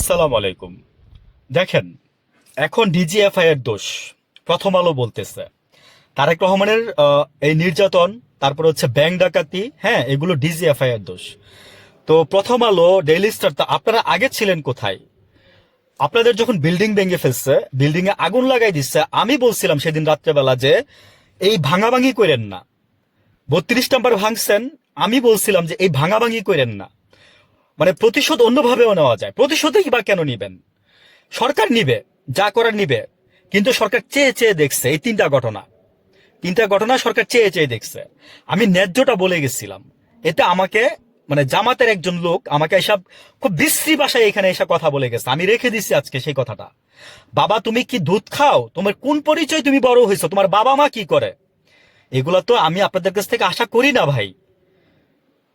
সালাম আলাইকুম। দেখেন, এখন ডিজিএফআই এর দোষ প্রথম আলো বলতেছে। তারেক রহমানের এই নির্যাতন, তারপর হচ্ছে ব্যাংক ডাকাতি, হ্যাঁ, এগুলো ডিজিএফআই এর দোষ। তো প্রথম আলো, ডেইলি স্টার, তা আপনারা আগে ছিলেন কোথায়? আপনাদের যখন বিল্ডিং ভেঙে ফেলছে, বিল্ডিং এ আগুন লাগাই দিচ্ছে, আমি বলছিলাম সেদিন রাত্রেবেলা যে এই ভাঙাভাঙি করেন না। 32 নাম্বার ভাঙছেন, আমি বলছিলাম যে এই ভাঙাভাঙি করেন না। মানে প্রতিশোধ অন্যভাবেও নেওয়া যায়, প্রতিশোধই বা কেন নিবেন? সরকার নিবে, যা করার নিবে, কিন্তু সরকার চেয়ে চেয়ে দেখছে এই তিনটা ঘটনা সরকার চেয়ে চেয়ে দেখছে। আমি ন্যায্যটা বলে গেছিলাম। এতে আমাকে, মানে জামাতের একজন লোক আমাকে এসব খুব বিশ্রী ভাষায় এখানে এসে কথা বলে গেছে, আমি রেখে দিচ্ছি আজকে সেই কথাটা। বাবা, তুমি কি দুধ খাও? তোমার কোন পরিচয়? তুমি বড় হয়েছো, তোমার বাবা মা কি করে? এগুলা তো আমি আপনাদের কাছ থেকে আশা করি না ভাই,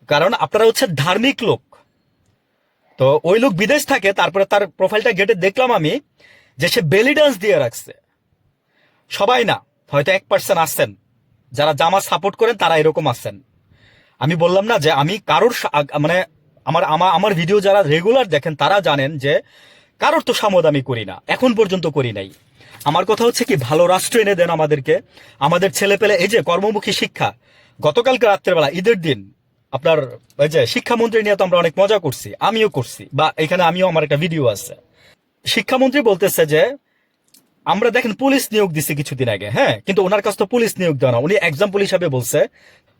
কারণ আপনারা হচ্ছে ধার্মিক লোক। তো ওই লোক বিদেশ থাকে, তারপরে তার প্রোফাইলটা ঘেটে দেখলাম আমি যে সে বেলি ডান্স দিয়ে রাখছে। সবাই না, হয়তো 1% আছেন যারা জামা সাপোর্ট করেন, তারা এরকম আছেন। আমি বললাম না যে আমি কারোর মানে আমার আমার আমার ভিডিও যারা রেগুলার দেখেন তারা জানেন যে কারোর তো সামদ আমি করি না, এখন পর্যন্ত করি নাই। আমার কথা হচ্ছে কি, ভালো রাষ্ট্র এনে দেন আমাদেরকে, আমাদের ছেলে পেলে। এই যে কর্মমুখী শিক্ষা, গতকালকে রাত্রেবেলা ঈদের দিন আপনার ওই যে শিক্ষামন্ত্রী নিয়ে তো আমরা অনেক মজা করছি, আমিও করছি, বা এখানে আমিও, আমার একটা ভিডিও আছে। শিক্ষামন্ত্রী বলতেছে যে আমরা দেখেন পুলিশ নিয়োগ দিছি কিছুদিন আগে, হ্যাঁ, কিন্তু ওনার কাছে তো পুলিশ নিয়োগ দেওয়া না, উনি এক্সাম্পল হিসাবে বলছে।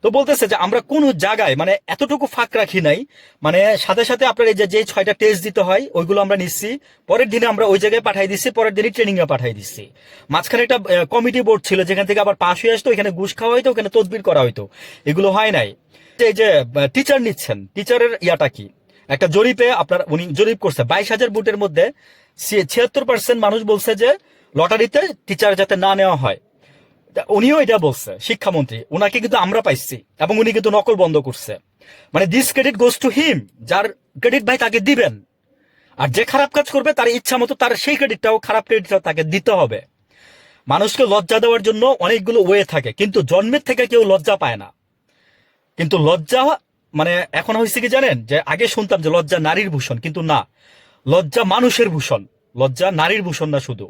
তো বলতেছে যে আমরা কোন জায়গায় মানে এতটুকু ফাঁক রাখি নাই, মানে সাথে সাথে আপনার এই যে যে 6টা টেস্ট দিতে হয় ওইগুলো আমরা নিচ্ছি, পরের দিনে আমরা ওই জায়গায় পাঠাই দিচ্ছি, পরের দিনই ট্রেনিং এ পাঠাই দিচ্ছি। মাঝখানে একটা কমিটি বোর্ড ছিল যেখান থেকে আবার পাশ হয়ে আসতো, এখানে ঘুষ খাওয়া হইতো, ওখানে তদবির করা হইতো, এগুলো হয় নাই। এই যে টিচার নিচ্ছেন, টিচারের ইয়াটা কি? একটা জরিপে আপনার উনি জরিপ করছে, 22,000 বুটের মধ্যে 76% মানুষ বলছে যে লটারিতে টিচার যাতে না নেওয়া হয়। উনিও এটা বলছে, শিক্ষামন্ত্রী, উনাকে কিন্তু আমরা পাইছি, এবং উনি কিন্তু নকল বন্ধ করছে। মানে this credit goes to him, যার ক্রেডিট ভাই তাকে দিবেন। আর যে খারাপ কাজ করবে তার ইচ্ছা মতো তার সেই ক্রেডিটটাও, খারাপ ক্রেডিটটাও তাকে দিতে হবে। মানুষকে লজ্জা দেওয়ার জন্য অনেকগুলো ওয়ে থাকে, কিন্তু জন্মের থেকে কেউ লজ্জা পায় না। কিন্তু লজ্জা, মানে এখন হয়েছে কি জানেন, যে আগে শুনতাম যে লজ্জা নারীর ভূষণ, কিন্তু না, লজ্জা মানুষের ভূষণ। লজ্জা নারীর ভূষণ না শুধু।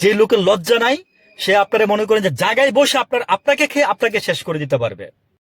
যে লোকের লজ্জা নাই, সে আপনারা মনে করেন যে জায়গায় বসে আপনাকে খেয়ে আপনাকে শেষ করে দিতে পারবে।